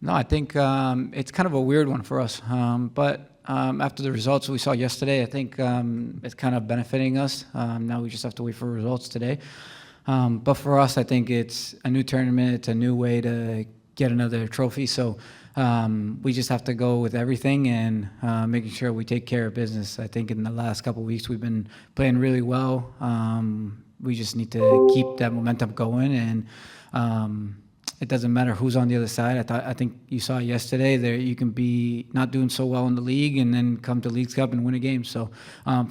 No, I think it's kind of a weird one for us. But after the results we saw yesterday, I think it's kind of benefiting us. Now we just have to wait for results today. But for us, I think it's a new tournament. It's a new way to get another trophy. So we just have to go with everything and making sure we take care of business. I think in the last couple of weeks we've been playing really well. We just need to keep that momentum going, and it doesn't matter who's on the other side. I think you saw yesterday there you can be not doing so well in the league and then come to Leagues Cup and win a game. So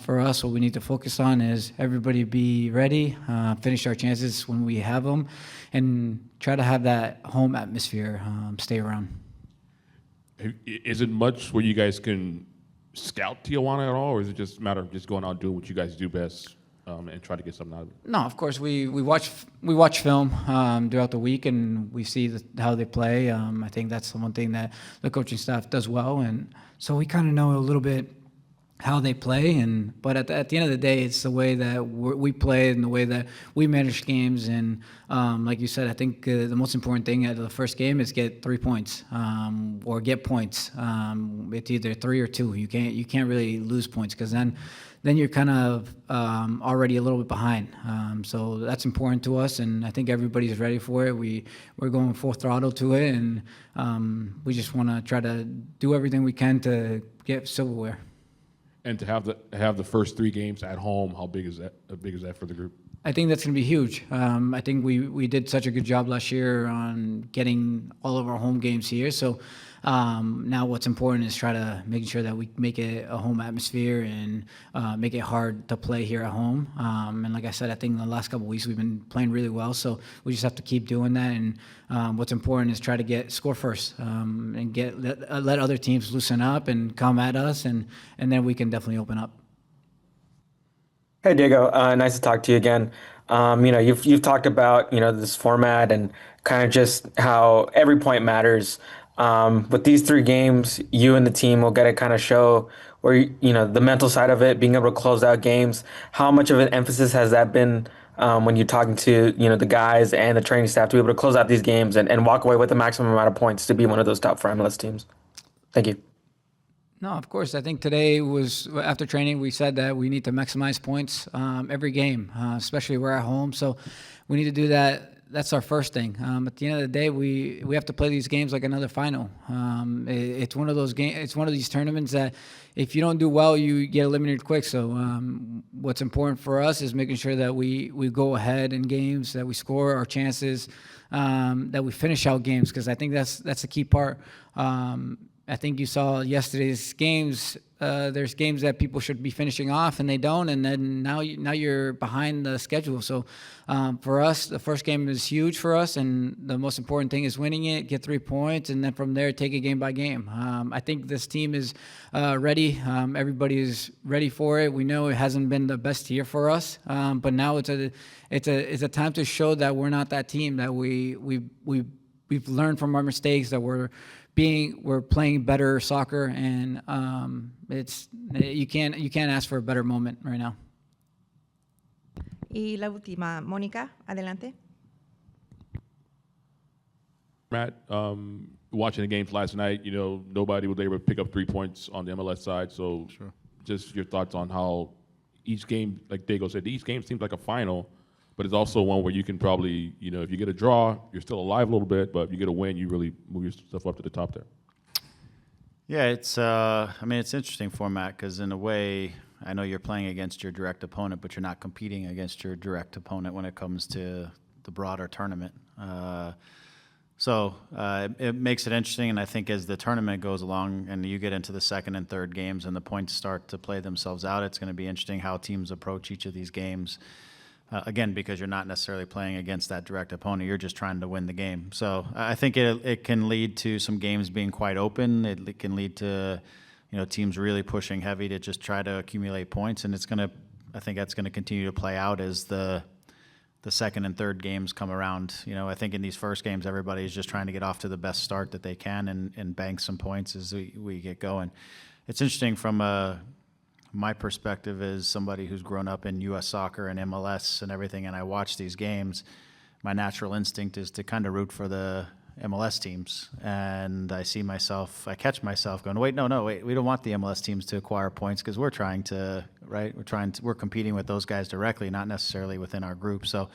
for us, what we need to focus on is everybody be ready, finish our chances when we have them, and try to have that home atmosphere stay around. Is it much where you guys can scout Tijuana at all, or is it just a matter of just going out and doing what you guys do best? And try to get something out of it? No, of course we watch film throughout the week, and we see how they play. I think that's the one thing that the coaching staff does well, and so we kind of know a little bit how they play. But at the end of the day, it's the way that we play and the way that we manage games. And like you said, I think the most important thing at the first game is get 3 points or get points. It's either 3 or 2. You can't really lose points because then you're kind of already a little bit behind. So that's important to us, and I think everybody's ready for it. We're going full throttle to it, and we just want to try to do everything we can to get silverware. And to have the first 3 games at home, how big is that? How big is that for the group? I think that's going to be huge. I think we did such a good job last year on getting all of our home games here. So now what's important is try to making sure that we make it a home atmosphere and make it hard to play here at home. And like I said, I think in the last couple of weeks we've been playing really well. So we just have to keep doing that. And what's important is try to score first and let other teams loosen up and come at us, and then we can definitely open up. Hey Diego, nice to talk to you again. You've talked about this format and kind of just how every point matters. With these 3 games, you and the team will get to kind of show where the mental side of it, being able to close out games. How much of an emphasis has that been when you're talking to the guys and the training staff to be able to close out these games and walk away with the maximum amount of points to be one of those top 4 MLS teams? Thank you. No, of course. I think today was, after training, we said that we need to maximize points every game, especially we're at home. So we need to do that. That's our first thing. At the end of the day, we have to play these games like another final. It's one of those games. It's one of these tournaments that if you don't do well, you get eliminated quick. So what's important for us is making sure that we go ahead in games, that we score our chances, that we finish out games, because I think that's the key part. I think you saw yesterday's games. There's games that people should be finishing off and they don't, and then now you're behind the schedule. So for us, the first game is huge for us, and the most important thing is winning it, get 3 points, and then from there take it game by game. I think this team is ready. Everybody is ready for it. We know it hasn't been the best year for us, but now it's a time to show that we're not that team, that we've learned from our mistakes, that we're playing better soccer, and you can't ask for a better moment right now. Y la última, Mónica, adelante. Matt, watching the games last night, nobody was able to pick up 3 points on the MLS side. So sure. Just your thoughts on how each game, like Diego said, each game seems like a final, but it's also one where you can probably, if you get a draw, you're still alive a little bit, but if you get a win, you really move yourself up to the top there. Yeah, it's it's an interesting format because in a way, I know you're playing against your direct opponent, but you're not competing against your direct opponent when it comes to the broader tournament. So it makes it interesting, and I think as the tournament goes along and you get into the second and third games and the points start to play themselves out, it's going to be interesting how teams approach each of these games. Again, because you're not necessarily playing against that direct opponent, you're just trying to win the game. So I think it can lead to some games being quite open. It can lead to teams really pushing heavy to just try to accumulate points, and I think that's going to continue to play out as the second and third games come around. I think in these first games, everybody is just trying to get off to the best start that they can and bank some points as we get going. It's interesting from my perspective as somebody who's grown up in U.S. soccer and MLS and everything, and I watch these games, my natural instinct is to kind of root for the MLS teams, and I catch myself going, wait, we don't want the MLS teams to acquire points because we're we're competing with those guys directly, not necessarily within our group. So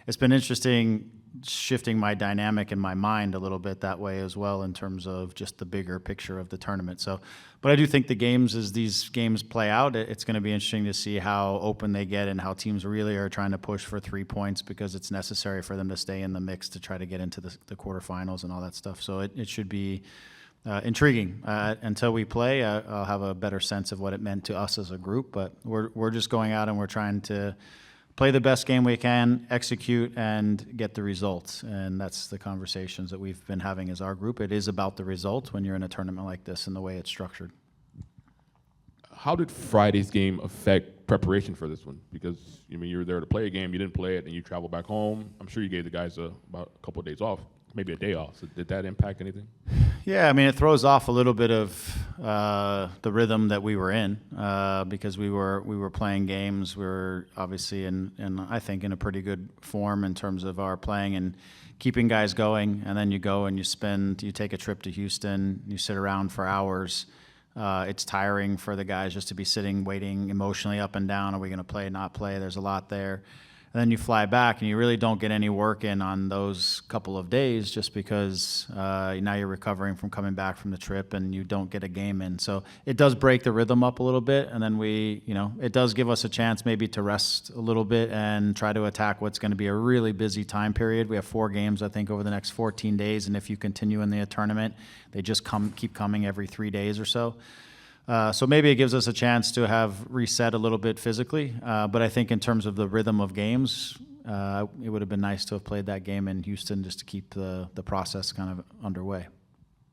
it's been interesting shifting my dynamic in my mind a little bit that way as well in terms of just the bigger picture of the tournament. So, but I do think as these games play out, it's going to be interesting to see how open they get and how teams really are trying to push for 3 points because it's necessary for them to stay in the mix to try to get into the quarterfinals and all that stuff. So it should be intriguing. Until we play, I'll have a better sense of what it meant to us as a group, but we're just going out and we're trying to play the best game we can, execute, and get the results. And that's the conversations that we've been having as our group. It is about the results when you're in a tournament like this and the way it's structured. How did Friday's game affect preparation for this one? Because, you were there to play a game, you didn't play it, and you traveled back home. I'm sure you gave the guys about a couple of days off, maybe a day off. So did that impact anything? Yeah, it throws off a little bit of the rhythm that we were in because we were playing games. We were obviously I think in a pretty good form in terms of our playing and keeping guys going. And then you go and you take a trip to Houston, you sit around for hours. It's tiring for the guys just to be sitting, waiting emotionally up and down. Are we going to play, not play? There's a lot there. And then you fly back and you really don't get any work in on those couple of days just because now you're recovering from coming back from the trip and you don't get a game in. So it does break the rhythm up a little bit. And then it does give us a chance maybe to rest a little bit and try to attack what's going to be a really busy time period. We have 4 games, I think, over the next 14 days. And if you continue in the tournament, they just keep coming every 3 days or so. So maybe it gives us a chance to have reset a little bit physically. But I think in terms of the rhythm of games, it would have been nice to have played that game in Houston just to keep the process kind of underway.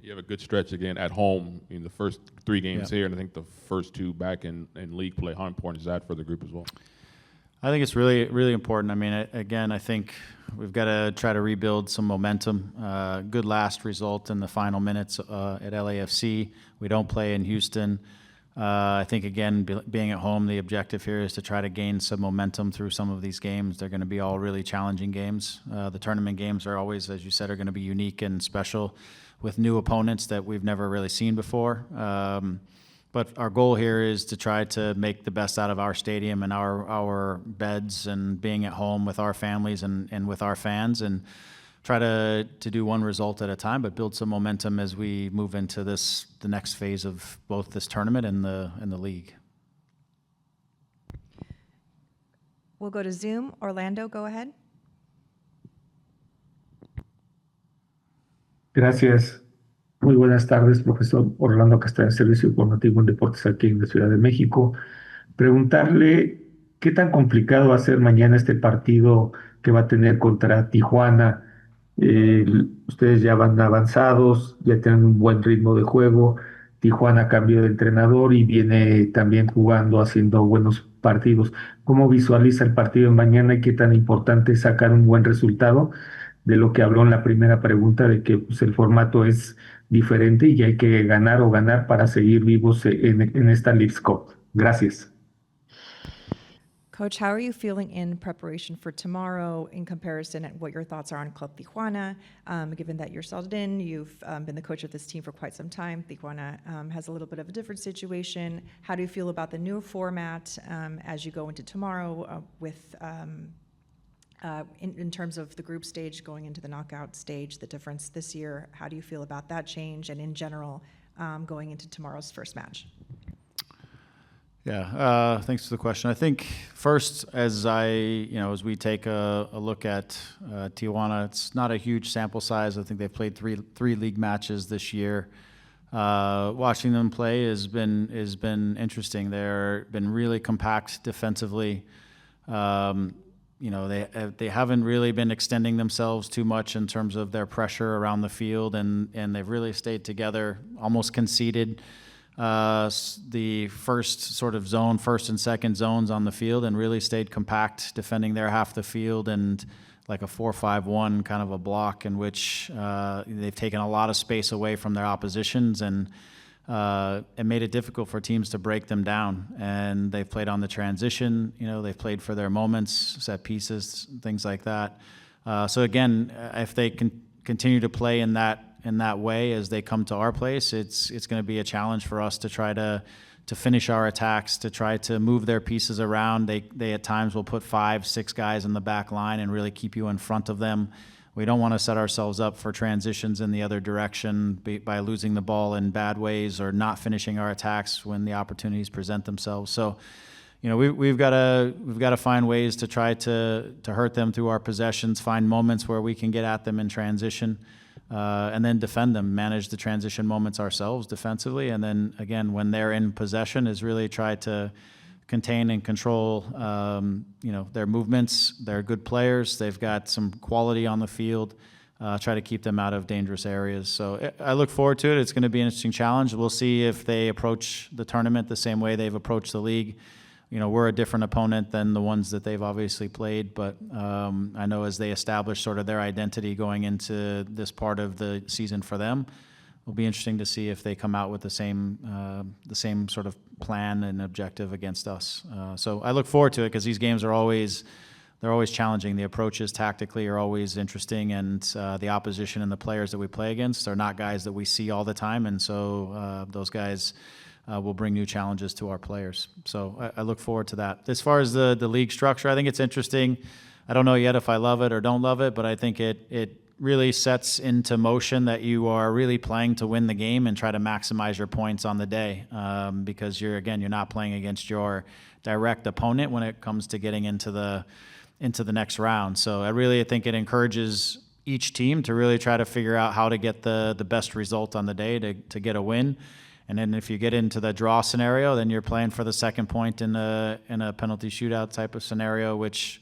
You have a good stretch again at home in the first 3 games here, and I think the first 2 back in league play. How important is that for the group as well? I think it's really, really important. I think we've got to try to rebuild some momentum. Good last result in the final minutes at LAFC. We don't play in Houston. I think, again, being at home, the objective here is to try to gain some momentum through some of these games. They're going to be all really challenging games. The tournament games are always, as you said, are going to be unique and special with new opponents that we've never really seen before. But our goal here is to try to make the best out of our stadium and our beds and being at home with our families and with our fans and try to do one result at a time, but build some momentum as we move into the next phase of both this tournament and the league. We'll go to Zoom. Orlando, go ahead. Gracias. Muy buenas tardes, profesor Orlando Castaño, Servicio Informativo en Deportes aquí en la Ciudad de México. Preguntarle qué tan complicado va a ser mañana este partido que va a tener contra Tijuana. Ustedes ya van avanzados, ya tienen un buen ritmo de juego. Tijuana cambió de entrenador y viene también jugando, haciendo buenos partidos. ¿Cómo visualiza el partido de mañana y qué tan importante es sacar un buen resultado? De lo que habló en la primera pregunta, de que el formato es diferente y hay que ganar o ganar para seguir vivos en esta Leagues Cup. Gracias. Coach, how are you feeling in preparation for tomorrow in comparison at what your thoughts are on Club Tijuana? Given that you're settled in, you've been the coach of this team for quite some time. Tijuana has a little bit of a different situation. How do you feel about the new format as you go into tomorrow with in terms of the group stage going into the knockout stage, the difference this year? How do you feel about that change and in general going into tomorrow's first match? Yeah, thanks for the question. I think first, as we take a look at Tijuana, it's not a huge sample size. I think they've played three league matches this year. Watching them play has been interesting. They've been really compact defensively. They haven't really been extending themselves too much in terms of their pressure around the field, and they've really stayed together, almost conceded the first and second zones on the field and really stayed compact, defending their half the field and like a 4-5-1 kind of a block in which they've taken a lot of space away from their oppositions and it made it difficult for teams to break them down. And they've played on the transition, they've played for their moments, set pieces, things like that. So again, if they can continue to play in that way as they come to our place, it's going to be a challenge for us to try to finish our attacks, to try to move their pieces around. They at times will put 5-6 guys in the back line and really keep you in front of them. We don't want to set ourselves up for transitions in the other direction by losing the ball in bad ways or not finishing our attacks when the opportunities present themselves. So, we've got to find ways to try to hurt them through our possessions, find moments where we can get at them in transition, and then defend them, manage the transition moments ourselves defensively. And then again, when they're in possession, is really try to contain and control, their movements. They're good players. They've got some quality on the field. Try to keep them out of dangerous areas. So I look forward to it. It's going to be an interesting challenge. We'll see if they approach the tournament the same way they've approached the league. We're a different opponent than the ones that they've obviously played, but I know as they establish sort of their identity going into this part of the season for them, it'll be interesting to see if they come out with the same sort of plan and objective against us. So I look forward to it because these games are always challenging. The approaches tactically are always interesting, and the opposition and the players that we play against are not guys that we see all the time, and so those guys will bring new challenges to our players. So I look forward to that. As far as the league structure, I think it's interesting. I don't know yet if I love it or don't love it, but I think it really sets into motion that you are really playing to win the game and try to maximize your points on the day, because you're not playing against your direct opponent when it comes to getting into the next round. So I think it encourages each team to really try to figure out how to get the best result on the day to get a win. And then if you get into the draw scenario, then you're playing for the second point in a penalty shootout type of scenario, which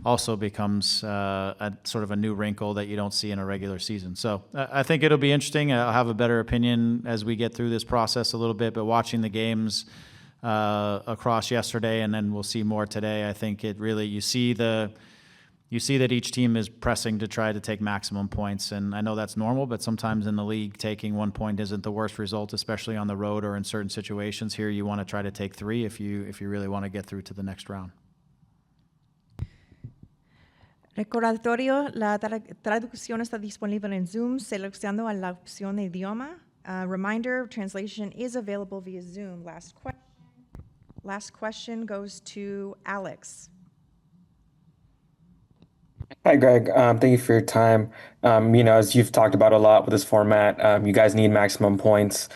also becomes a sort of a new wrinkle that you don't see in a regular season. So I think it'll be interesting. I'll have a better opinion as we get through this process a little bit, but watching the games across yesterday, and then we'll see more today, I think it really, you see that each team is pressing to try to take maximum points. And I know that's normal, but sometimes in the league, taking 1 point isn't the worst result, especially on the road or in certain situations. Here, you want to try to take 3 if you really want to get through to the next round. Recordatorio, la traducción está disponible en Zoom, seleccionando a la opción de idioma. Reminder, translation is available via Zoom. Last question goes to Alex. Hi, Greg. Thank you for your time. As you've talked about a lot with this format, you guys need maximum points.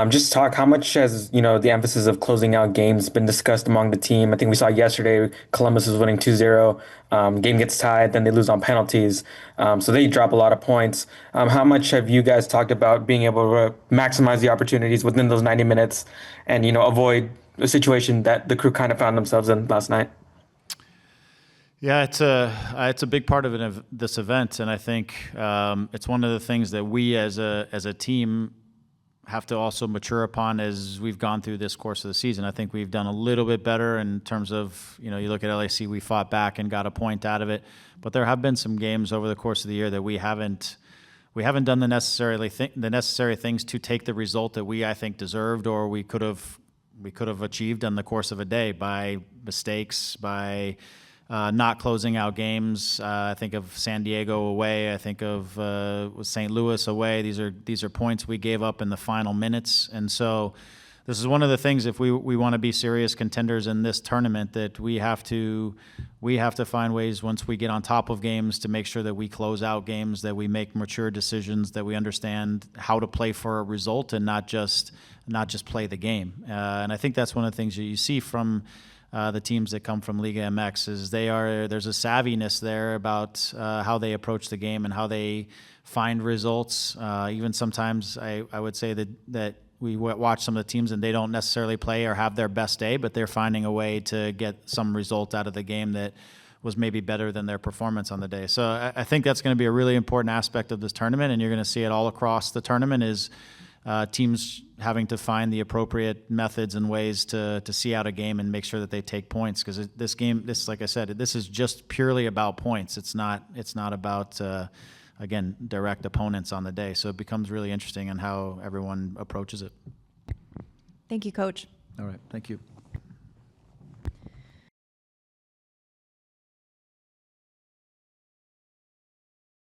Just talk, how much has, the emphasis of closing out games been discussed among the team? I think we saw yesterday Columbus was winning 2-0. Game gets tied, then they lose on penalties. So they drop a lot of points. How much have you guys talked about being able to maximize the opportunities within those 90 minutes and, avoid a situation that the crew kind of found themselves in last night? Yeah, it's a big part of this event, and I think it's one of the things that we as a team have to also mature upon as we've gone through this course of the season. I think we've done a little bit better in terms of, you look at LAC, we fought back and got a point out of it, but there have been some games over the course of the year that we haven't done the necessary things to take the result that I think deserved, or we could have achieved in the course of a day by mistakes, by not closing out games. I think of San Diego away. I think of St. Louis away. These are points we gave up in the final minutes. And so this is one of the things, if we want to be serious contenders in this tournament, that we have to find ways once we get on top of games to make sure that we close out games, that we make mature decisions, that we understand how to play for a result and not just play the game. And I think that's one of the things that you see from the teams that come from Liga MX is there's a savviness there about how they approach the game and how they find results. Even sometimes I would say that we watch some of the teams and they don't necessarily play or have their best day, but they're finding a way to get some result out of the game that was maybe better than their performance on the day. So I think that's going to be a really important aspect of this tournament, and you're going to see it all across the tournament is teams having to find the appropriate methods and ways to see out a game and make sure that they take points, because this game, like I said, this is just purely about points. It's not about again, direct opponents on the day. So it becomes really interesting on how everyone approaches it. Thank you, Coach. All right, thank you.